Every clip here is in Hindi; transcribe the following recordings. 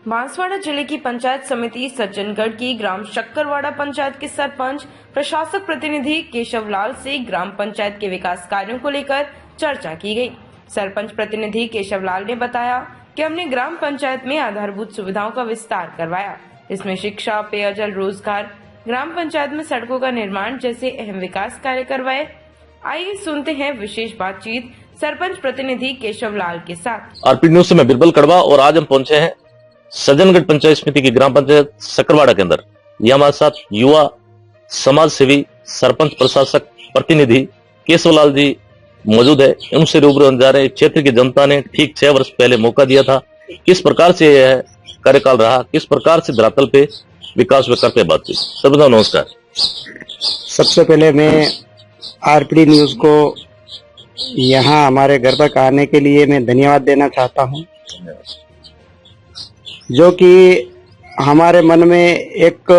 बांसवाड़ा जिले की पंचायत समिति सज्जनगढ़ की ग्राम शक्करवाड़ा पंचायत के सरपंच प्रशासक प्रतिनिधि केशवलाल से ग्राम पंचायत के विकास कार्यों को लेकर चर्चा की गई। सरपंच प्रतिनिधि केशवलाल ने बताया कि हमने ग्राम पंचायत में आधारभूत सुविधाओं का विस्तार करवाया। इसमें शिक्षा, पेयजल, रोजगार, ग्राम पंचायत में सड़कों का निर्माण जैसे अहम विकास कार्य करवाए। आइए सुनते हैं विशेष बातचीत सरपंच प्रतिनिधि केशवलाल के साथ। आरपी न्यूज से मैं बिरबल कड़वा और आज हम पहुंचे हैं सज्जनगढ़ पंचायत समिति की ग्राम पंचायत शक्करवाड़ा के अंदर। ये हमारे साथ युवा समाज सेवी सरपंच प्रशासक प्रतिनिधि केशवलाल जी मौजूद है। उनसे रूबरू जा रहे हैं। क्षेत्र की जनता ने ठीक 6 वर्ष पहले मौका दिया था। किस प्रकार से यह कार्यकाल रहा, किस प्रकार से धरातल पे विकास वे करते बातचीत। सर्वदा नमस्कार। सबसे पहले मैं आरपीडी न्यूज को यहाँ हमारे घर तक आने के लिए मैं धन्यवाद देना चाहता हूँ, जो कि हमारे मन में एक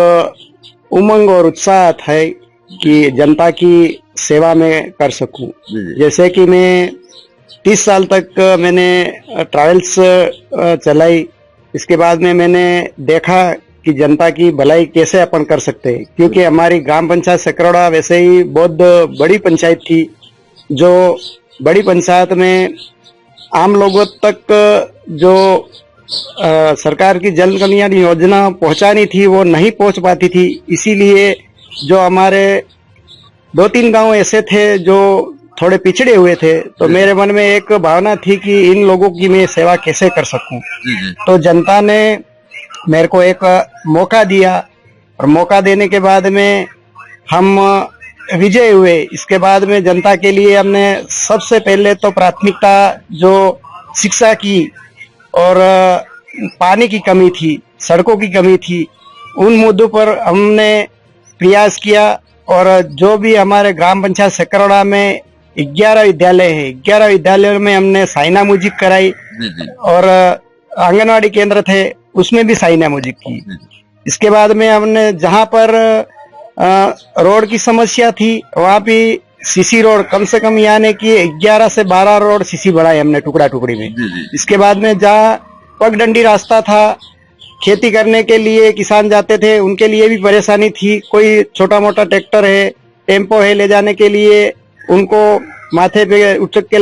उमंग और उत्साह है कि जनता की सेवा में कर सकूं। जैसे कि मैं 30 साल तक मैंने ट्रैवल्स चलाई। इसके बाद में मैंने देखा कि जनता की भलाई कैसे अपन कर सकते हैं, क्योंकि हमारी ग्राम पंचायत शक्करवाड़ा वैसे ही बहुत बड़ी पंचायत थी। जो बड़ी पंचायत में आम लोगों तक जो सरकार की जल कल्याण योजना पहुंचानी थी वो नहीं पहुंच पाती थी। इसीलिए जो हमारे 2-3 गांव ऐसे थे जो थोड़े पिछड़े हुए थे, तो मेरे मन में एक भावना थी कि इन लोगों की मैं सेवा कैसे कर सकूं। तो जनता ने मेरे को एक मौका दिया और मौका देने के बाद में हम विजय हुए। इसके बाद में जनता के लिए हमने सबसे पहले तो प्राथमिकता जो शिक्षा की और पानी की कमी थी, सड़कों की कमी थी, उन मुद्दों पर हमने प्रयास किया। और जो भी हमारे ग्राम पंचायत शक्करवाड़ा में 11 विद्यालय है, 11 विद्यालयों में हमने साइना म्यूजिक कराई और आंगनवाड़ी केंद्र थे उसमें भी साइना म्यूजिक की। इसके बाद में हमने जहां पर रोड की समस्या थी वहां भी सीसी रोड कम से कम यानी कि 11 से 12 रोड सीसी बढ़ाए हमने टुकड़ा टुकड़ी में। इसके बाद में जहाँ पगडंडी रास्ता था, खेती करने के लिए किसान जाते थे, उनके लिए भी परेशानी थी। कोई छोटा मोटा ट्रैक्टर है, टेम्पो है, ले जाने के लिए उनको माथे पे उचक के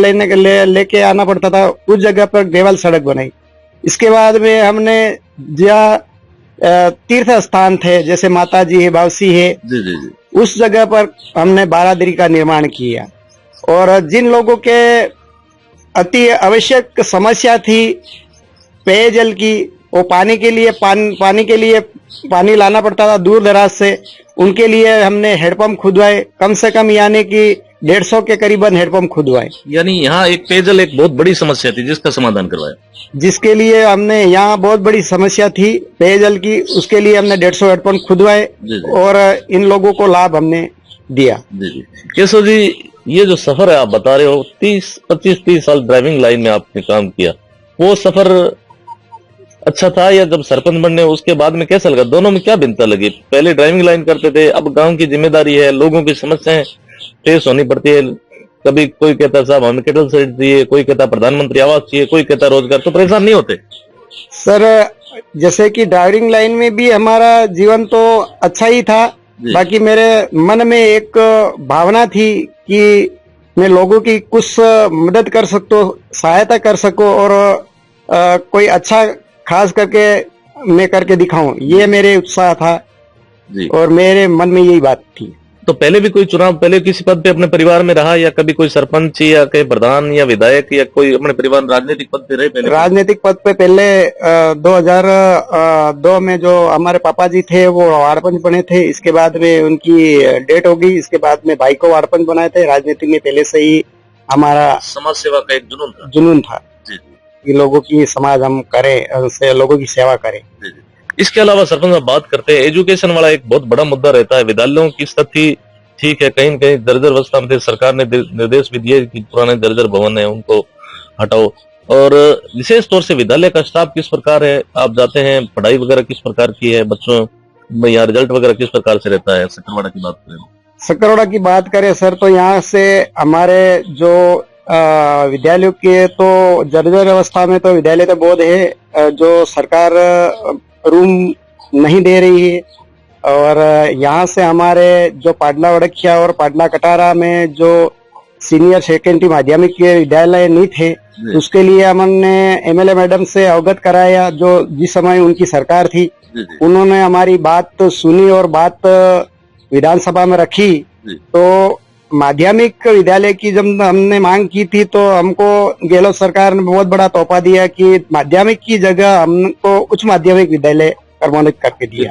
लेके आना पड़ता था। उस जगह पर देवाल सड़क बनाई। इसके बाद में हमने जहाँ तीर्थ स्थान थे जैसे माता जी है, बावसी है, उस जगह पर हमने बारादरी का निर्माण किया। और जिन लोगों के अति आवश्यक समस्या थी पेयजल की, वो पानी के लिए पानी लाना पड़ता था दूर दराज से, उनके लिए हमने हेडपंप खुदवाए। कम से कम यानी कि 150 के करीबन हेडपंप खुदवाए। यानी यहाँ एक पेयजल एक बहुत बड़ी समस्या थी जिसका समाधान करवाया, जिसके लिए हमने यहाँ बहुत बड़ी समस्या थी पेयजल की, उसके लिए हमने 150 हेडपंप खुदवाए और इन लोगों को लाभ हमने दिया। केशव जी, ये जो सफर है आप बता रहे हो, 25-30 साल ड्राइविंग लाइन में आपने काम किया, वो सफर अच्छा था या जब सरपंच बनने उसके बाद में कैसा लगा? दोनों में क्या भिन्नता लगी? पहले ड्राइविंग लाइन करते थे, अब गांव की जिम्मेदारी है, लोगों की समस्याएं फेस होनी पड़ती है। कभी कोई कहता साहब हमें केटल सेट चाहिए, कोई कहता प्रधानमंत्री आवास चाहिए, कोई कहता रोजगार, तो परेशान नहीं होते? सर, जैसे कि ड्राइविंग लाइन में भी हमारा जीवन तो अच्छा ही था, बाकी मेरे मन में एक भावना थी कि मैं लोगों की कुछ मदद कर सकूं, सहायता कर सकूं और कोई अच्छा खास करके मैं करके दिखाऊं, ये मेरे उत्साह था और मेरे मन में यही बात थी। तो पहले भी कोई चुनाव, पहले किसी पद पे अपने परिवार में रहा या कभी कोई सरपंच या कहीं प्रधान या विधायक या कोई अपने परिवार राजनीतिक पद पे रहे? पहले राजनीतिक पद पे पहले 2002 में जो हमारे पापा जी थे वो वार्ड पंच बने थे। इसके बाद में उनकी डेथ हो गई। इसके बाद में भाई को वार्ड पंच बनाए थे। राजनीति में पहले से ही हमारा समाज सेवा का एक जुनून था कि लोगों की समाज हम करें, उनसे लोगों की सेवा करें। इसके अलावा सरपंच साहब बात करते हैं, एजुकेशन वाला एक बहुत बड़ा मुद्दा रहता है। विद्यालयों की स्थिति ठीक है, कहीं न कहीं दर्जर अवस्था में थे। सरकार ने निर्देश भी दिए कि पुराने दर्जर भवन है उनको हटाओ। और विशेष तौर से विद्यालय का स्टाफ किस प्रकार है? आप जाते हैं, पढ़ाई वगैरह किस प्रकार की है, बच्चों में यहाँ रिजल्ट वगैरह किस प्रकार से रहता है? शक्करवाड़ा की बात करें, शक्करवाड़ा की बात करें सर, तो यहाँ से हमारे जो विद्यालयों के तो जर्जर अवस्था में तो विद्यालय तो बहुत है, जो सरकार रूम नहीं दे रही है। और यहाँ से हमारे जो पाडला वड़किया और पाडला कटारा में जो सीनियर सेकेंडरी माध्यमिक के विद्यालय नहीं थे, उसके लिए हमने एमएलए मैडम से अवगत कराया, जो जिस समय उनकी सरकार थी। उन्होंने हमारी बात सुनी और बात विधानसभा में रखी। तो माध्यमिक विद्यालय की जब हमने मांग की थी तो हमको गहलोत सरकार ने बहुत बड़ा तोहफा दिया कि माध्यमिक की जगह हमको उच्च माध्यमिक विद्यालय प्रमाणित करके दिया।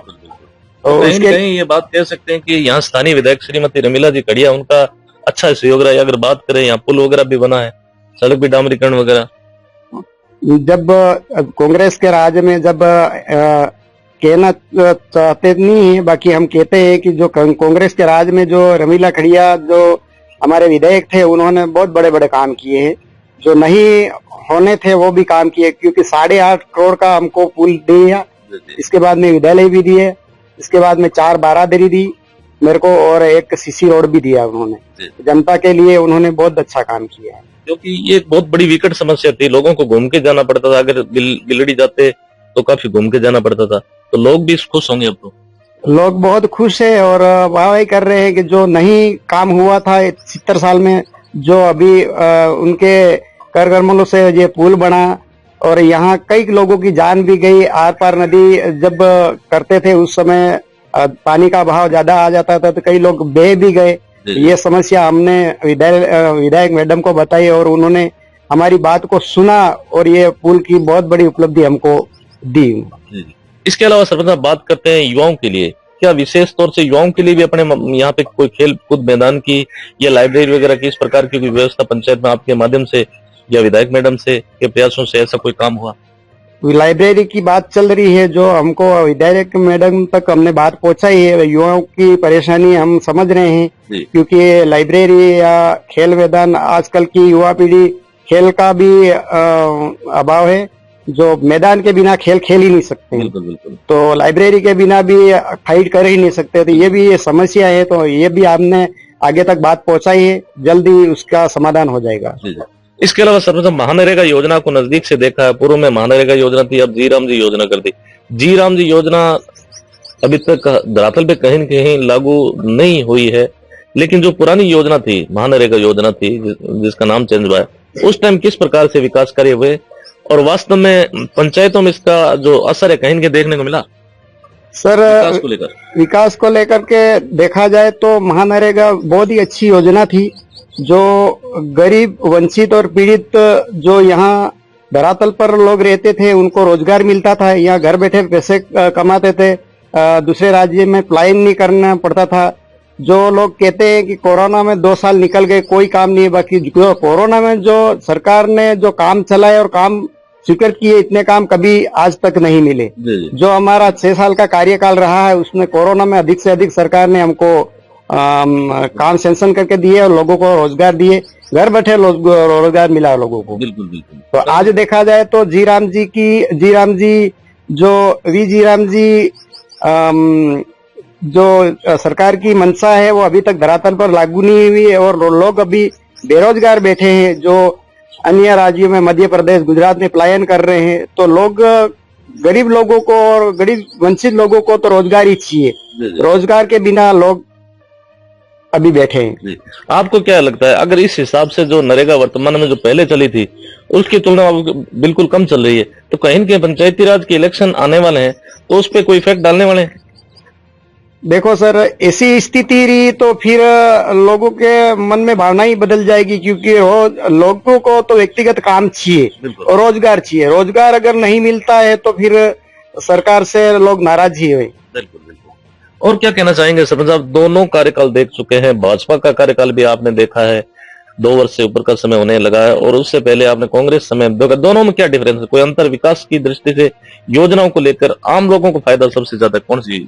तो कहीं ये बात कह सकते हैं कि यहाँ स्थानीय विधायक श्रीमती रमीला जी कड़िया, उनका अच्छा सहयोग रहा है। अगर बात करें, यहाँ पुल वगैरह भी बना है, सड़क भी डामरीकरण वगैरह। जब कांग्रेस के राज में जब कहना चाहते नहीं है, बाकी हम कहते हैं कि जो कांग्रेस के राज में जो रमीला खड़िया जो हमारे विधायक थे, उन्होंने बहुत बड़े बड़े काम किए हैं। जो नहीं होने थे वो भी काम किए, क्योंकि 8.5 करोड़ का हमको पुल दिया, इसके बाद में विद्यालय भी दिए, इसके बाद में 4 बारादरी दी मेरे को, और एक सीसी रोड भी दिया उन्होंने। जनता के लिए उन्होंने बहुत अच्छा काम किया है, क्योंकि ये एक बहुत बड़ी विकट समस्या थी। लोगों को घूम के जाना पड़ता था, अगर गिलड़ी जाते तो काफी घूम के जाना पड़ता था। तो लोग भी खुश होंगे अब तो। लोग बहुत खुश है और वाहवाही कर रहे हैं कि जो नहीं काम हुआ था 70 साल में, जो अभी उनके कर कर्मलों से ये पुल बना, और यहाँ कई लोगों की जान भी गई। आर पार नदी जब करते थे उस समय पानी का बहाव ज्यादा आ जाता था तो कई लोग बह भी गए। ये समस्या हमने विधायक मैडम को बताई और उन्होंने हमारी बात को सुना और ये पुल की बहुत बड़ी उपलब्धि हमको दी। इसके अलावा सरपंच साहब बात करते हैं युवाओं के लिए, क्या विशेष तौर से युवाओं के लिए भी अपने यहाँ पे कोई खेल कूद मैदान की या लाइब्रेरी वगैरह की इस प्रकार की कोई व्यवस्था पंचायत में आपके माध्यम से या विधायक मैडम से के प्रयासों से ऐसा कोई काम हुआ? लाइब्रेरी की बात चल रही है, जो हमको विधायक मैडम तक हमने बात पहुंचाई है। युवाओं की परेशानी हम समझ रहे हैं, क्योंकि लाइब्रेरी या खेल मैदान, आजकल की युवा पीढ़ी खेल का भी अभाव है, जो मैदान के बिना खेल खेल ही नहीं सकते। बिल्कुल। तो लाइब्रेरी के बिना भी फाइट कर ही नहीं सकते। तो ये भी समस्या है, तो ये भी आपने आगे तक बात पहुंचाई है, जल्दी उसका समाधान हो जाएगा। इसके अलावा सरपंच महानरेगा योजना को नजदीक से देखा है। पूर्व में महानरेगा योजना थी, अब जी राम जी योजना कर दी। जी राम जी योजना अभी तक धरातल पे कहीं न कहीं लागू नहीं हुई है, लेकिन जो पुरानी योजना थी, महानरेगा योजना थी, जिसका नाम चेंज हुआ है, उस टाइम किस प्रकार से विकास कार्य हुए और वास्तव में पंचायतों में इसका जो असर है कहीं देखने को मिला? सर, विकास को लेकर के देखा जाए तो महानरेगा बहुत ही अच्छी योजना थी। जो गरीब, वंचित और पीड़ित जो यहाँ धरातल पर लोग रहते थे, उनको रोजगार मिलता था, यहाँ घर बैठे पैसे कमाते थे, दूसरे राज्य में पलायन नहीं करना पड़ता था। जो लोग कहते हैं कि कोरोना में 2 साल निकल गए, कोई काम नहीं है, बाकी कोरोना में जो सरकार ने जो काम चलाए और काम स्वीकार किए, इतने काम कभी आज तक नहीं मिले। जो हमारा 6 साल का कार्यकाल रहा है, उसमें कोरोना में अधिक से अधिक सरकार ने हमको काम सैंक्शन करके दिए और लोगों को रोजगार दिए, घर बैठे रोजगार मिला लोगों को। बिल्कुल। तो आज देखा जाए तो जी राम जी जो वी जी राम जी जो सरकार की मंशा है, वो अभी तक धरातल पर लागू नहीं हुई है और लोग अभी बेरोजगार बैठे हैं, जो अन्य राज्यों में, मध्य प्रदेश, गुजरात में पलायन कर रहे हैं। तो लोग, गरीब लोगों को और गरीब वंचित लोगों को तो रोजगार ही चाहिए, रोजगार के बिना लोग अभी बैठे हैं। आपको क्या लगता है, अगर इस हिसाब से जो नरेगा वर्तमान में जो पहले चली थी उसकी तुलना बिल्कुल कम चल रही है, तो कहीं के पंचायती राज के इलेक्शन आने वाले हैं तो उस पर कोई इफेक्ट डालने वाले हैं? देखो सर, ऐसी स्थिति रही तो फिर लोगों के मन में भावना ही बदल जाएगी, क्योंकि लोगों को तो व्यक्तिगत काम चाहिए और रोजगार चाहिए। रोजगार अगर नहीं मिलता है तो फिर सरकार से लोग नाराज ही हुए। बिल्कुल। और क्या कहना चाहेंगे सरपंच साहब, दोनों कार्यकाल देख चुके हैं, भाजपा का कार्यकाल भी आपने देखा है, 2 वर्ष से ऊपर का समय होने लगा है, और उससे पहले आपने कांग्रेस समय देखा। दोनों में क्या डिफरेंस है? कोई अंतर विकास की दृष्टि से, योजनाओं को लेकर आम लोगों को फायदा सबसे ज्यादा कौन सी?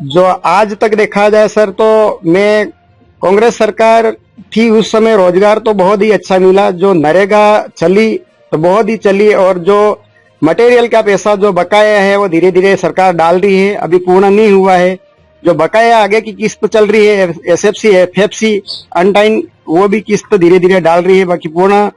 जो आज तक देखा जाए सर, तो मैं कांग्रेस सरकार थी उस समय रोजगार तो बहुत ही अच्छा मिला। जो नरेगा चली तो बहुत ही चली, और जो मटेरियल का पैसा जो बकाया है वो धीरे धीरे सरकार डाल रही है, अभी पूर्ण नहीं हुआ है। जो बकाया आगे की किस्त चल रही है, SFC, FFC, अनटाइम, वो भी किस्त धीरे धीरे डाल रही है, बाकी पूर्ण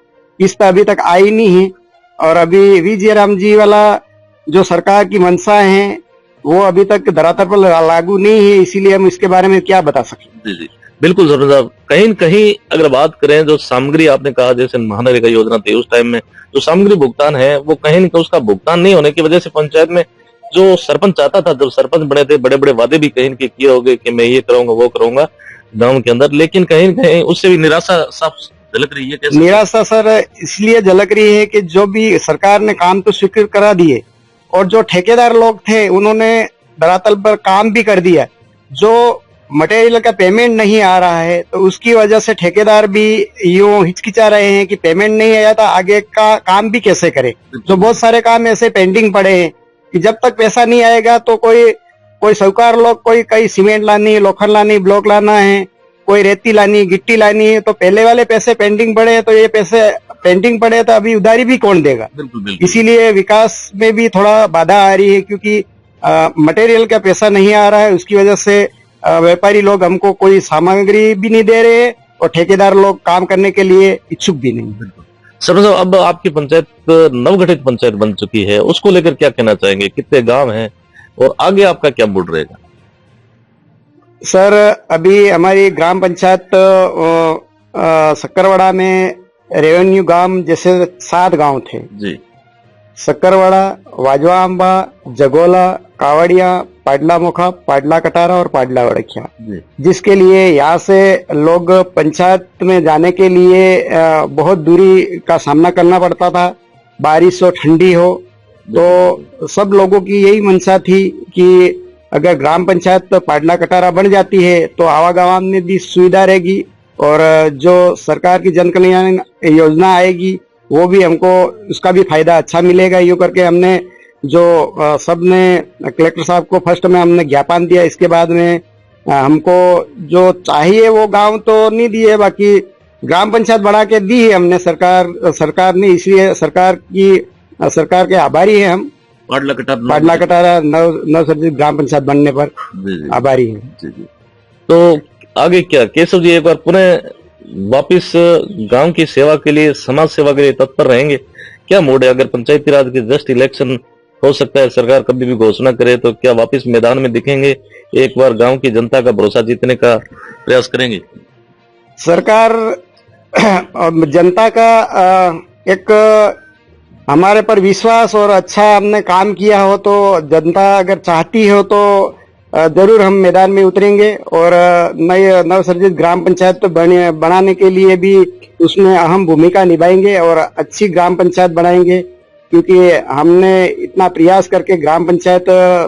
किस्त अभी तक आई नहीं है। और अभी विजय राम जी वाला जो सरकार की मंशा है वो अभी तक धरातल पर लागू नहीं है, इसीलिए हम इसके बारे में क्या बता सकें। जी जी बिल्कुल सरपंच साहब, कहीं न कहीं अगर बात करें जो सामग्री आपने कहा जैसे महानरेगा योजना थी उस टाइम में जो सामग्री भुगतान है वो कहीं न कहीं उसका भुगतान नहीं होने की वजह से पंचायत में जो सरपंच चाहता था, जब सरपंच बने थे बड़े बड़े वादे भी कहीं न कहीं किए होंगे कि मैं ये करूंगा वो करूंगा गांव के अंदर, लेकिन कहीं न कहीं उससे भी निराशा साफ झलक रही है। कैसे निराशा सर इसलिए झलक रही है कि जो भी सरकार ने काम तो स्वीकृत करा दिए और जो ठेकेदार लोग थे उन्होंने धरातल पर काम भी कर दिया, जो मटेरियल का पेमेंट नहीं आ रहा है तो उसकी वजह से ठेकेदार भी यूं हिचकिचा रहे हैं कि पेमेंट नहीं आया तो आगे का काम भी कैसे करे। जो बहुत सारे काम ऐसे पेंडिंग पड़े हैं कि जब तक पैसा नहीं आएगा तो कोई साहूकार लोग कोई कहीं सीमेंट लानी, लोखंड लानी, ब्लॉक लाना है, कोई रेती लानी, गिट्टी लानी है, तो पहले वाले पैसे पेंडिंग पड़े हैं तो ये पैसे पेंडिंग पड़े तो अभी उधारी भी कौन देगा। इसीलिए विकास में भी थोड़ा बाधा आ रही है क्योंकि मटेरियल का पैसा नहीं आ रहा है, उसकी वजह से व्यापारी लोग हमको कोई सामग्री भी नहीं दे रहे और ठेकेदार लोग काम करने के लिए इच्छुक भी नहीं। सरपंच साहब, अब आपकी पंचायत नवगठित पंचायत बन चुकी है, उसको लेकर क्या कहना चाहेंगे? कितने गांव हैं और आगे आपका क्या मूड रहेगा? सर अभी हमारी ग्राम पंचायत सक्करवाड़ा में रेवेन्यू गांव जैसे 7 गांव थे जी। सक्करवाड़ा, वाजवा अम्बा, जगोला, कावड़िया, पाडला मोखा, पाडला कटारा और पाडला वड़किया, जिसके लिए यहाँ से लोग पंचायत में जाने के लिए बहुत दूरी का सामना करना पड़ता था, बारिश हो ठंडी हो। तो सब लोगों की यही मंशा थी कि अगर ग्राम पंचायत पाडला कटारा बन जाती है तो आवागमन में भी सुविधा रहेगी और जो सरकार की जन कल्याण योजना आएगी वो भी हमको उसका भी फायदा अच्छा मिलेगा। यूं करके हमने जो सबने कलेक्टर साहब को फर्स्ट में हमने ज्ञापन दिया, इसके बाद में हमको जो चाहिए वो गांव तो नहीं दिए, बाकी ग्राम पंचायत बढ़ा के दी है हमने सरकार ने, इसलिए सरकार के आभारी है हम। पाडला कटारा नवसर्जित ग्राम पंचायत बनने पर आभारी है। तो आगे क्या केशव जी, एक बार पुनः वापिस गांव की सेवा के लिए, समाज सेवा के लिए तत्पर रहेंगे? क्या मोड है? अगर पंचायती राज के जस्ट इलेक्शन हो सकता है सरकार कभी भी घोषणा करे तो क्या वापिस मैदान में दिखेंगे, एक बार गांव की जनता का भरोसा जीतने का प्रयास करेंगे? सरकार और जनता का एक हमारे पर विश्वास और अच्छा हमने काम किया हो तो जनता अगर चाहती हो तो जरूर हम मैदान में उतरेंगे और नए नवसर्जित ग्राम पंचायत बनाने के लिए भी उसमें अहम भूमिका निभाएंगे और अच्छी ग्राम पंचायत बनाएंगे, क्योंकि हमने इतना प्रयास करके ग्राम पंचायत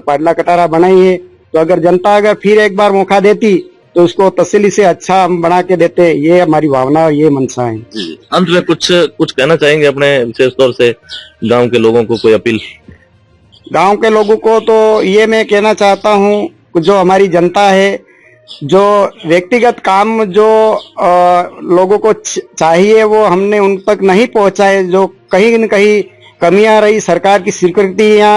पाडला कटारा बनाई है। तो अगर जनता अगर फिर एक बार मौका देती तो उसको तसल्ली से अच्छा हम बना के देते, ये हमारी भावना और ये मंशा है। अंत में कुछ कहना चाहेंगे अपने विशेष तौर से गांव के लोगों को, कोई अपील? गांव के लोगों को तो ये मैं कहना चाहता हूँ, जो हमारी जनता है, जो व्यक्तिगत काम जो लोगों को चाहिए वो हमने उन तक नहीं पहुंचाए, जो कहीं न कहीं कमियां रही सरकार की स्वीकृतियां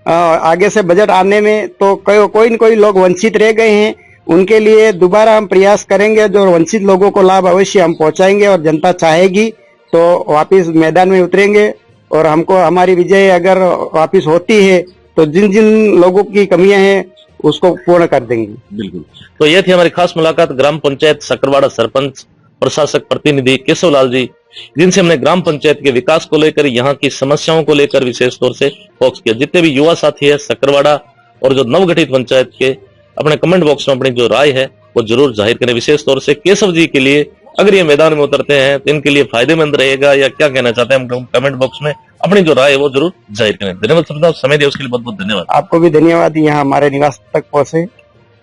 आगे से बजट आने में, तो कोई न कोई लोग वंचित रह गए हैं, उनके लिए दोबारा हम प्रयास करेंगे, जो वंचित लोगों को लाभ अवश्य हम पहुंचाएंगे और जनता चाहेगी तो वापिस मैदान में उतरेंगे और हमको हमारी विजय अगर वापिस होती है तो जिन जिन लोगों की कमियां हैं उसको पूर्ण कर देंगे। बिल्कुल। तो यह थी हमारी खास मुलाकात ग्राम पंचायत सक्करवाड़ा सरपंच प्रशासक प्रतिनिधि केशव लाल जी, जिनसे हमने ग्राम पंचायत के विकास को लेकर, यहाँ की समस्याओं को लेकर विशेष तौर से फोकस किया। जितने भी युवा साथी है सक्करवाड़ा और जो नवगठित पंचायत के, अपने कमेंट बॉक्स में अपनी जो राय है वो जरूर जाहिर करें। विशेष तौर से केशव जी के लिए अगर ये मैदान में उतरते हैं तो इनके लिए फायदेमंद रहेगा या क्या कहना चाहते हैं, हम कमेंट बॉक्स में अपनी जो राय है वो जरूर जाहिर करें। धन्यवाद सरपंच साहब, समय दिया उसके लिए बहुत बहुत धन्यवाद। आपको भी धन्यवाद, यहाँ हमारे निवास तक पहुंचे।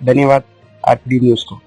धन्यवाद आरटीडी न्यूज को।